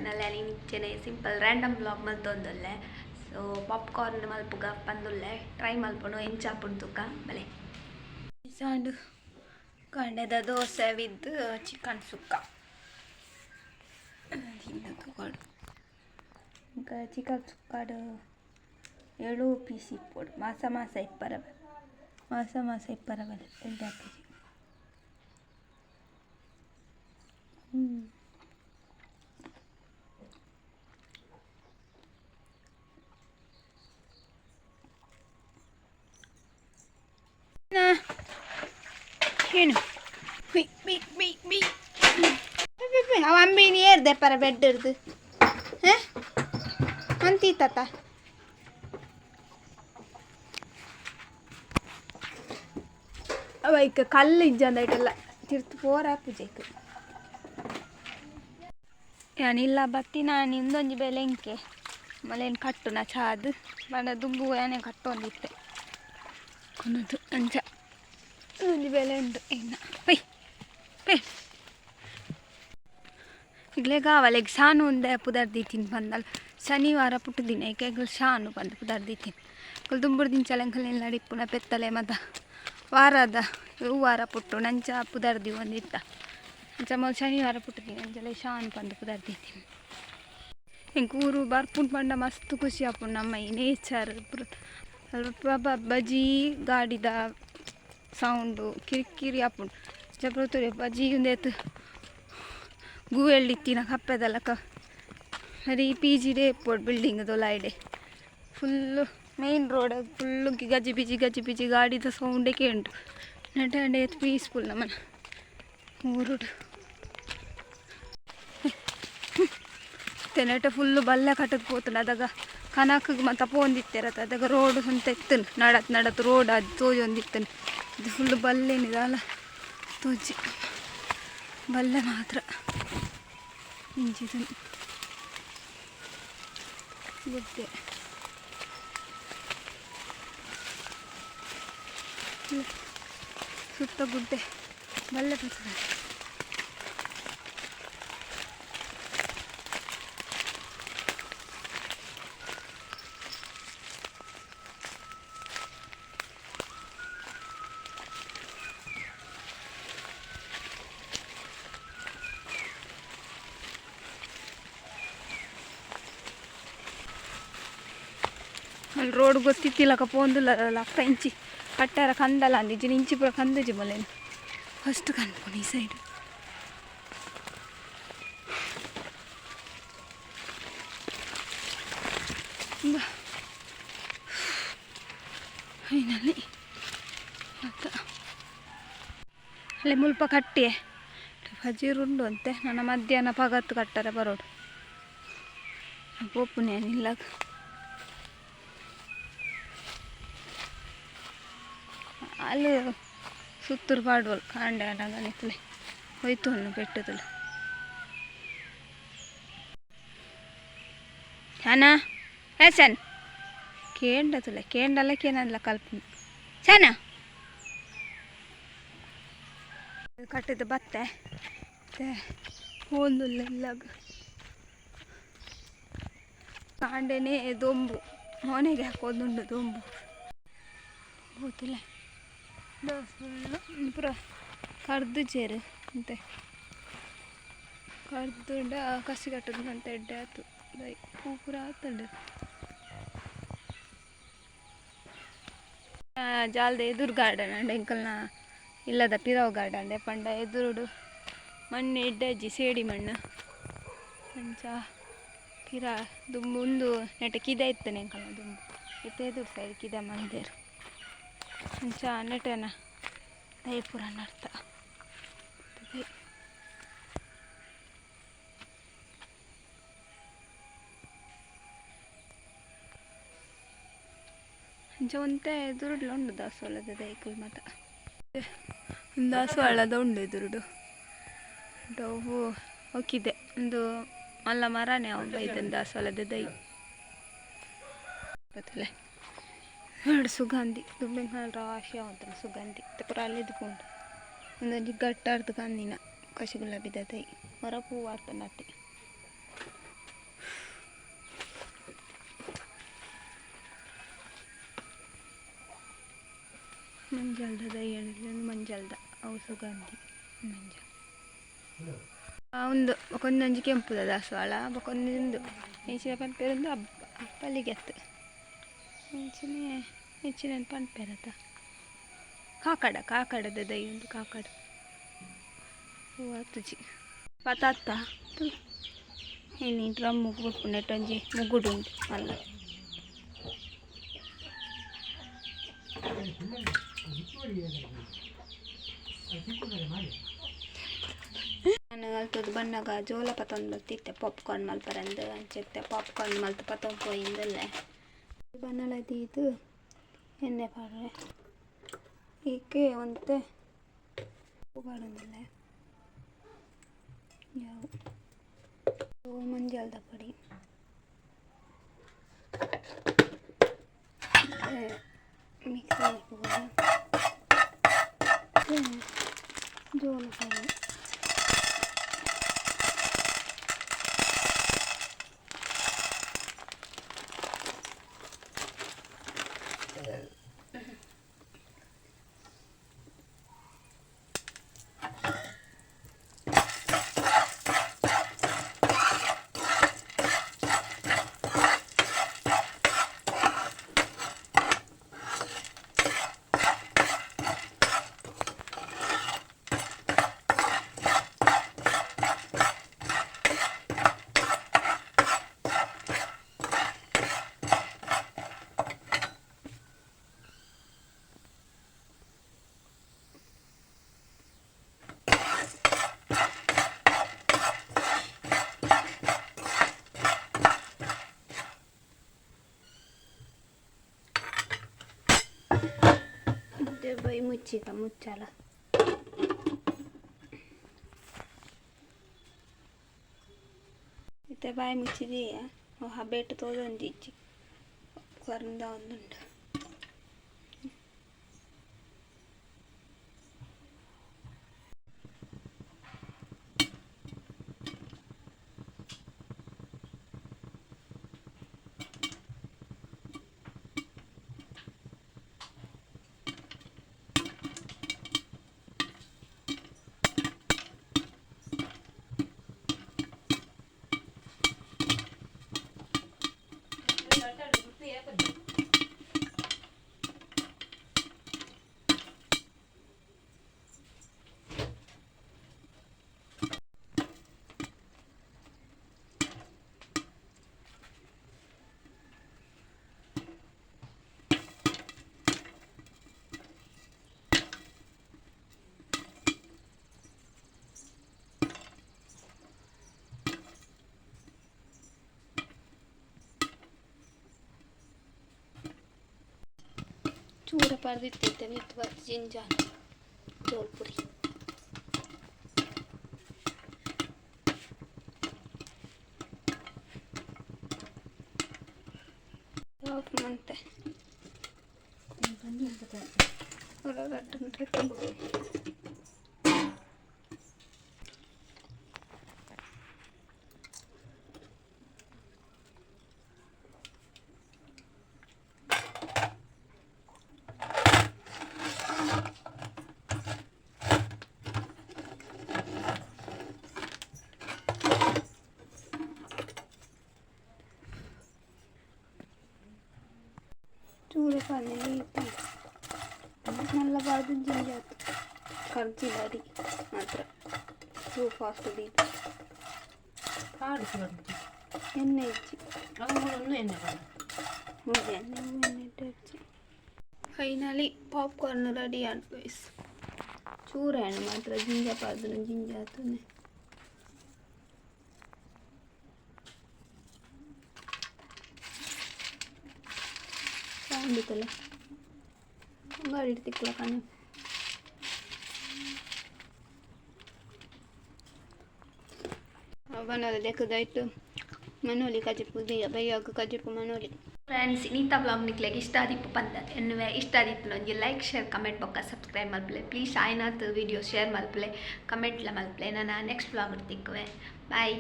Channel ನಿಚ್ಚನೆ simple random blog ಮಲ್ತೊಂದುಲ್ಲೆ so popcorn ಮಲ್ಪುಗ ಪಂದುಲ್ಲೆ ಟ್ರೈ ಮಲ್ಪುನು ಎಂಚಾಪುಂಡು ತುಕ ಬಲೆ ಸಾಂಡು ಕಂಡೆದ ದೋಸೆ ವಿತ್ ಚಿಕನ್ ಸುಕ್ಕ ಹಿಂದಕ್ಕಾಡು ఇంకా ಚಿಕನ್ ಸುಕ್ಕಾಡು 7 ಪೀಸ್ ಇಪ್ಪೋಡು ಮಾಸ ಇಪ್ಪರ ಬಲೆ 2 ಕೆಜಿ ಏನು ಅವ ಅಂಬಿನಿ ಏರ್ದೆ ಪರ ಬೆಡ್ ಇರ್ದು ಅಂತೀತ ಅವ ಈಗ ಕಲ್ಲು ಇಜ್ಜಂದೈಟಲ್ಲ ತಿರ್ತು ಪೋರ ಪೂಜೆಗೆ ಏನಿಲ್ಲ ಬತ್ತಿ ನಾನು ಇಂದೊಂಜಿ ಬೆಲೆಂಕೆ ಮಲೇನು ಕಟ್ಟುನ ಚಾದು ಬಣ್ಣ ದುಂಬು ಏನೇ ಕಟ್ಟೊಂದಿತ್ತೆ ಕೊನದು ಅಂಚ ಒಂಜಿ ಬೆಲೆ ಉಂಟು ಇನ್ನು ಪೈ ಈಗಲೇ ಕಾವಲೆಗೆ ಶಾನು ಒಂದೇ ಪುದರ್ದೀತೀನಿ ಬಂದಲ್ಲ ಶನಿವಾರ ಪುಟ್ಟು ದಿನ ಏಕೆಗಳು ಶಾನು ಬಂದು ಪುದರ್ದೀತೀನಿ ಕಲ್ ದುಂಬುಡು ದಿಂಚಲೆಂಕಲ್ನೆಲ್ಲ ನಡಿಪುನ ಪೆತ್ತಲೆ ಮತ್ತು ವಾರದ ವಾರ ಪುಟ್ಟು ನಂಚ ಪುದರ್ದಿ ಒಂದಿತ್ತ ಅಂಚ ಮೊದಲು ಶನಿವಾರ ಪುಟ್ಟು ದಿನ ಅಂಚಲೆ ಶಾನು ಬಂದು ಪುದರ್ದೀತೀನಿ ಹಿಂಗೆ ಊರು ಬರ್ಪುಂಡು ಪಂಡ ಮಸ್ತ್ ಖುಷಿ ಆಪುಂಡು ನಮ್ಮ ಈ ನೇಚರ್ ಸ್ವಲ್ಪ ಬಜ್ಜಿ ಗಾಡಿದ ಸೌಂಡು ಕಿರಿಕಿರಿ ಆಪುಂಡು ಜಬ್ರತುರಿ ಬಜ್ಜಿ ಒಂದೇತು ಗೂವೆಳ್ಳಿತ್ತಿನ ಕಪ್ಪೆದಲ್ಲಕ ಸರಿ ಪಿ ಜಿಡೆ ಪೋಡ್ ಬಿಲ್ಡಿಂಗ್ ದೊಲಾಯ್ಡೆ ಫುಲ್ಲು ಮೇನ್ ರೋಡ್ ಫುಲ್ಲು ಗಜಿ ಬಿಜಿ ಗಾಡಿದ ಸೌಂಡೇ ಕೇಂಡು ನಡೆ ಪೀಸ್ಫುಲ್ ನಮ್ಮನ ಊರುಡು ನೆಟ ಫುಲ್ಲು ಬಲ್ಲೆ ಕಟ್ಟಕ್ಕೆ ಹೋತನ ಅದಾಗ ಕನಕಗೆ ಮತ್ತು ಪೋಂದಿತ್ತಿರತ್ತ ಅದಾಗ ರೋಡ್ ಅಂತ ಎತ್ತನು ನಡತ್ ರೋಡ್ ಅದು ತೋಜೊಂದಿತ್ತನು ಇದು ಫುಲ್ಲು ಬಲ್ಲೇನಿದಲ್ಲ ತೋಜಿ ಬಲ್ಲೆ ಮಾತ್ರ ಇಂಚಿದು ಗುಡ್ಡೆ ಸುತ್ತ ಗುಡ್ಡೆ ಬಲ್ಲೆ ಬರ್ತದೆ ಅಲ್ಲಿ ರೋಡ್ ಗೊತ್ತಿತ್ತಿಲ್ಲಕ ಪೋಂದುಲ್ಲ ಅಕ್ಕ ಇಂಚಿ ಕಟ್ಟಾರ ಕಂದಲ್ಲ ಅಂದಿಜ್ಜಿ ಇಂಚಿ ಪೂರ ಕಂದಜಿ ಮಲೇನು ಫಸ್ಟ್ ಕನ್ಪುಣಿ ಈ ಸೈಡು ಫೈನಲಿ ಮತ್ತು ಅಲ್ಲೇ ಮುಲ್ಪ ಕಟ್ಟಿಯೇ ಫಜೀರುಂಡು ಅಂತೆ ನನ್ನ ಮಧ್ಯಾಹ್ನ ಪಗತ್ತು ಕಟ್ಟಾರೆ ಬರೋಡು ಪೋಪುನೇನಿಲ್ಲ ಅಲ್ಲಿ ಸುತ್ತೂರು ಪಾಡುವಲ್ ಕಾಂಡೆ ಅಂಗನಿತ್ಲೆ ಹೋಯ್ತು ಅನ್ನು ಪೆಟ್ಟದಲ್ಲ ಚಾನ ಚನ್ ಕೇಂಡತಲ್ಲ ಕೇಂಡಲ್ಲಕ್ಕೇನಲ್ಲ ಕಲ್ಪನೆ ಚಾನ ಕಟ್ಟಿದ ಬತ್ತೆ ಮತ್ತೆ ಒಂದಿಲ್ಲ ಇಲ್ಲಾಗ ಕಾಂಡೆನೇ ದೊಂಬು ಮನೆಗೆ ಹಾಕೋದುಂಡು ದೊಂಬು ಗೊತ್ತಿಲ್ಲ ಪೂರ ಕರ್ದು ಚೇರು ಅಂತೆ ಕರ್ದುಂಡ ಕಸಿ ಕಟ್ಟದು ಅಂತ ಎಡ್ಡೆ ಆಯ್ತು ಹೂ ಪೂರ ಆತಂಡು ಜಾಲ್ದ ಎದುರು ಗಾರ್ಡನ್ ಅಂಡ್ ಎಂಕಲ್ನ ಇಲ್ಲದ ಪಿರವ್ ಗಾರ್ಡನ್ ಪಂಡ ಎದುರುಡು ಮಣ್ಣು ಎಡ್ಡಜ್ಜಿ ಸೇಡಿ ಮಣ್ಣು ಅಂಚ ಪಿರ ದುಂಬು ಒಂದು ನೆಟ್ಟ ಕಿದ ಇತ್ತನೆ ಎಂಕಲ್ನ ದುಂಬು ಇತ್ತ ಎದುರು ಸೈಡ್ ಕಿದ ಮಂದಿರು ಅಂಚ ನೆಟನ ದಯಪುರ ನರ್ತ ಅಂಚ ಒಂತೆ ಎದುರುಡ್ಲ ಉಂಡು ದಾಸವಾಳದ ದೈಕಲ್ ಮತ ದಾಸವಾಳದ ಉಂಡು ಎದುರುಡು ಡವು ಹೋಗಿದ್ದೆ ಒಂದು ಮಲ್ಲ ಮರನೇ ಅವ ಇದನ್ನು ದಾಸವಾಳದ ದೈ ಗೊತ್ತಲ್ಲ ಎರಡು ಸುಗಂಧಿ ದುಂಬೆಂಗ ರಾಶಿ ಆವಂತ ಸುಗಂಧಿ ಪೂರ ಅಲ್ಲಿದ್ಕೊಂಡು ಒಂದೊಂದು ಗಟ್ಟಾರ್ದು ಕಂದಿನ ಕಸಿ ಗುಲಾಬಿದ ತೈ ಹೊರ ಹೂವು ಆತ ನಟ್ಟೆ ಮಂಜಲ್ದ ದಯ್ಯಣಿಗೆ ಮಂಜಲ್ದ ಅವು ಸುಗಂಧಿ ಮಂಜ ಒಂದು ಒಂದೊಂಜಿ ಕೆಂಪುದ ದಾಸವಾಳ ಬೊಕೊಂದೊಂದು ಹೆಚ್ಚಿನ ಪಂಪೇರೊಂದು ಪಲ್ಲಿಗೆತ್ತು ಹೆಚ್ಚಿನ ಪಂಪೇರತ್ತ ಕಾಕಡದ ದೈ ಒಂದು ಕಾಕಡ ತುಜಿ ಪತಾತ್ತ ಇನ್ನು ಡ್ರಮ್ಮು ಕೊಟ್ಟು ನೆಟ್ಟೊಂಜಿ ಮುಗ್ಗುಡು ಉಂಟು ಅಲ್ಲ ನಾನು ಕಲ್ತದ್ದು ಬಣ್ಣಗ ಜೋಲ ಪತ್ತೊಂದು ತಿತ್ತೆ ಪಾಪ್ಕಾರ್ನ್ ಮಲ್ಪರಂದು ಅಂಚೆತ್ತೆ ಪಾಪ್ಕಾರ್ನ್ ಮಲ್ತು ಪತ್ತೊಂದು ಪೋಯಿಂದಲ್ಲೇ ಬನ್ನಲದಿ ಇದು ಎಣ್ಣೆ ಪಾಡ್ರೆ ಈಕೆ ಒಂತೆ ಪಾಡೊಂದಿಲ್ಲ ಯಾವ ಮಂಜಾಲದ ಪುಡಿ ಮಿಕ್ಸಿ ಜೋಳ ಪುಡಿ ಬೈ ಮುಚ್ಚಿಕ ಮುಚ್ಚಲ ಮತ್ತೆ ಬಾಯಿ ಮುಚ್ಚಿದೆಯಾ ಹಬೇಟು ತೋದೊಂದಿಚ್ಚಿ ಕೊರಂದ ಒಂದುಂಟು ಚೂರ ಪಡೆದಿರ್ತೈತೆ ವಿತ್ ಬತ್ ಜಿಂಜಾನ ಜೋಲ್ಪುರಿ ಮಂತೆ चूड़े पाने नल्ला बार्दु जिंजात कर्चिंड मात्र सो फास्ट दी एण्णे इच्ची एण्णे फैनली पाप्कार्न रेडी आंट गाइस चूरे मात्र जिंजा पार्दु जिंजातुने ಅಂದಿತ್ತಲ್ಲ ಗಾಡಿ ತಿಕ್ಕಲ ಕಾಣೆ ಅವನಲ್ಲ ದೇಕದಾಯ್ತು ಮನೋಲಿ ಕಜಿಪು ದಿಯ ಬೈಯಾಗ ಕಜಿಪು ಮನೋಲಿ ಫ್ರೆಂಡ್ಸ್ ಇನ್ನಿತ ಬ್ಲಾಗ್ ನಿಕ್ಲೆಗೆ ಇಷ್ಟ ಆದಿಪ್ಪು ಪಂದ ಎನ್ನುವೆ ಇಷ್ಟ ಆದಿತ್ತು ನನಗೆ ಲೈಕ್ ಶೇರ್ ಕಮೆಂಟ್ ಬೊಕ್ಕ ಸಬ್ಸ್ಕ್ರೈಬ್ ಮಲ್ಪಲೆ ಪ್ಲೀಸ್ ಆಯ್ನಾತ್ ವಿಡಿಯೋ ಶೇರ್ ಮಲ್ಪಲೆ ಕಮೆಂಟ್ಲ ಮಲ್ಪಲೆ ನಾನು ನೆಕ್ಸ್ಟ್ ಬ್ಲಾಗ್ ತಿಕ್ಕುವೆ ಬಾಯ್.